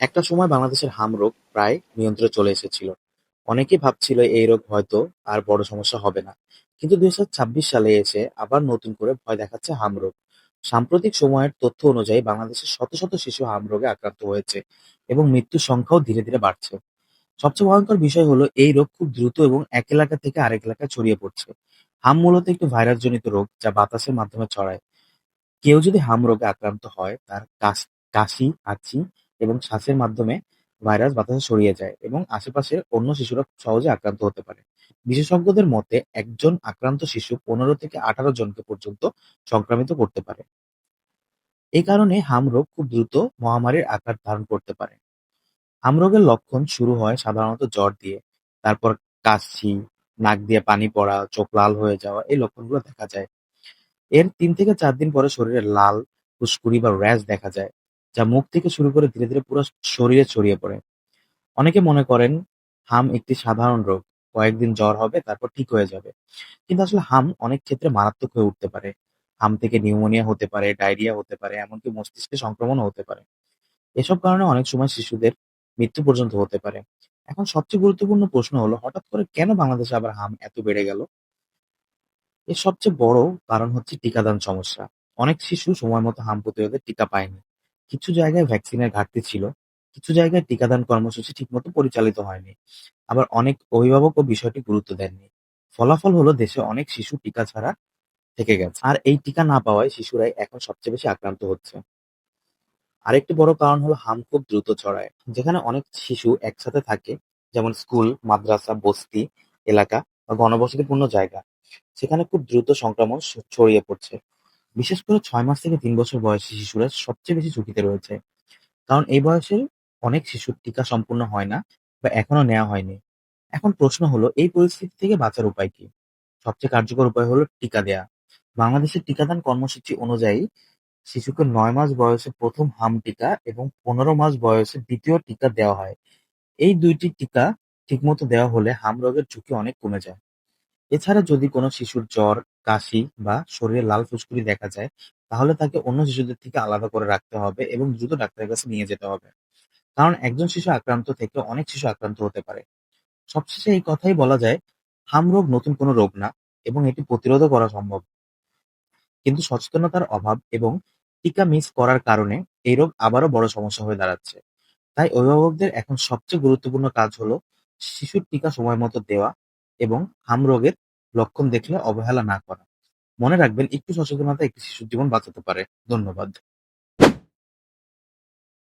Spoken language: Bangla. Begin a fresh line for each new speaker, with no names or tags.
একটা সময় বাংলাদেশের হাম রোগ প্রায় নিয়ন্ত্রণে চলে এসেছিল। অনেকেই ভাবছিল এই রোগ হয়তো আর বড় সমস্যা হবে না। কিন্তু ২০২৬ সালে এসে আবার নতুন করে ভয় দেখাচ্ছে হাম রোগ। সাম্প্রতিক সময়ের তথ্য অনুযায়ী বাংলাদেশে শত শত শিশু হাম রোগে আক্রান্ত হয়েছে এবং মৃত্যুর সংখ্যাও ধীরে ধীরে বাড়ছে। সবচেয়ে ভয়ঙ্কর বিষয় হলো এই রোগ খুব দ্রুত এবং এক এলাকা থেকে আরেক এলাকায় ছড়িয়ে পড়ছে। হাম মূলত একটি ভাইরাস জনিত রোগ যা বাতাসের মাধ্যমে ছড়ায়। কেউ যদি হাম রোগে আক্রান্ত হয়, তার কাশি, হাঁচি এবং শ্বাসের মাধ্যমে ভাইরাস বাতাসে ছড়িয়ে যায় এবং আশেপাশের অন্য শিশুরা খুব সহজে আক্রান্ত হতে পারে। বিশেষজ্ঞদের মতে, একজন আক্রান্ত শিশু ১৫ থেকে ১৮ জনকে পর্যন্ত সংক্রামিত করতে পারে। এই কারণে হাম রোগ খুব দ্রুত মহামারীর আকার ধারণ করতে পারে। হাম রোগের লক্ষণ শুরু হয় সাধারণত জ্বর দিয়ে, তারপর কাশি, নাক দিয়ে পানি পড়া, চোখ লাল হয়ে যাওয়া এই লক্ষণগুলো দেখা যায়। এর ৩ থেকে ৪ দিন পরে শরীরে লাল, ফুসকুড়ি বা র‍্যাশ দেখা যায়, যা মুখ থেকে শুরু করে ধীরে ধীরে পুরো শরীরে ছড়িয়ে পড়ে। অনেকে মনে করেন হাম একটি সাধারণ রোগ, কয়েকদিন জ্বর হবে তারপর ঠিক হয়ে যাবে। কিন্তু আসলে হাম অনেক ক্ষেত্রে মারাত্মক হয়ে উঠতে পারে। হাম থেকে নিউমোনিয়া হতে পারে, ডায়রিয়া হতে পারে, এমনকি মস্তিষ্কে সংক্রমণও হতে পারে। এসব কারণে অনেক সময় শিশুদের মৃত্যু পর্যন্ত হতে পারে। এখন সবচেয়ে গুরুত্বপূর্ণ প্রশ্ন হলো, হঠাৎ করে কেন বাংলাদেশে আবার হাম এত বেড়ে গেল? এর সবচেয়ে বড় কারণ হচ্ছে টিকাদান সমস্যা। অনেক শিশু সময়মতো হাম প্রতিরোধের টিকা পায়নি। কিছু জায়গায় ভ্যাকসিনের ঘাটতি ছিল, কিছু জায়গায় টিকাদান কর্মসূচি ঠিকমতো পরিচালিত হয়নি। আবার অনেক অভিভাবকও বিষয়টি গুরুত্ব দেননি। ফলাফল হলো দেশে অনেক শিশু টিকা ছাড়া থেকে গেছে। আর এই টিকা না পাওয়ায় শিশুরাই এখন সবচেয়ে বেশি আক্রান্ত হচ্ছে। আরেকটি বড় কারণ হলো হাম খুব দ্রুত ছড়ায়। যেখানে অনেক শিশু একসাথে থাকে, যেমন স্কুল, মাদ্রাসা, বস্তি এলাকা বা ঘনবসতিপূর্ণ জায়গা, সেখানে খুব দ্রুত সংক্রমণ ছড়িয়ে পড়ছে। বিশেষ করে ৬ মাস থেকে ৩ বছর বয়সী শিশুরা সবচেয়ে বেশি ঝুঁকিতে রয়েছে। কারণ এই বয়সে অনেক শিশুর টিকা সম্পূর্ণ হয় না বা এখনো নেওয়া হয়নি। এখন প্রশ্ন হলো, এই পরিস্থিতি থেকে বাঁচার উপায় কি? সবচেয়ে কার্যকর উপায় হলো টিকা দেয়া। বাংলাদেশের টিকাদান কর্মসূচি অনুযায়ী শিশুকে ৯ মাস বয়সে ১ম হাম টিকা এবং ১৫ মাস বয়সে ২য় টিকা দেওয়া হয়। এই ২ টি টিকা ঠিকমতো দেওয়া হলে হাম রোগের ঝুঁকি অনেক কমে যায়। এছাড়া যদি কোনো শিশুর জ্বর, কাশি বা শরীরে লাল ফুসকুড়ি দেখা যায়, তাহলে তাকে অন্য শিশুদের থেকে আলাদা করে রাখতে হবে এবং দ্রুত ডাক্তারের কাছে নিয়ে যেতে হবে। কারণ একজন শিশু আক্রান্ত থেকে অনেক শিশু আক্রান্ত হতে পারে। সবশেষে এই কথাই বলা যায়, হাম রোগ নতুন কোনো রোগ না এবং এটি প্রতিরোধও করা সম্ভব। কিন্তু সচেতনতার অভাব এবং টিকা মিস করার কারণে এই রোগ আবারও বড় সমস্যা হয়ে দাঁড়াচ্ছে। তাই অভিভাবকদের এখন সবচেয়ে গুরুত্বপূর্ণ কাজ হলো শিশুর টিকা সময়মতো দেওয়া এবং হাম রোগের লক্ষণ দেখলে অবহেলা না করা। মনে রাখবেন, একটু সচেতনতা একটি শিশুর জীবন বাঁচাতে পারে। ধন্যবাদ।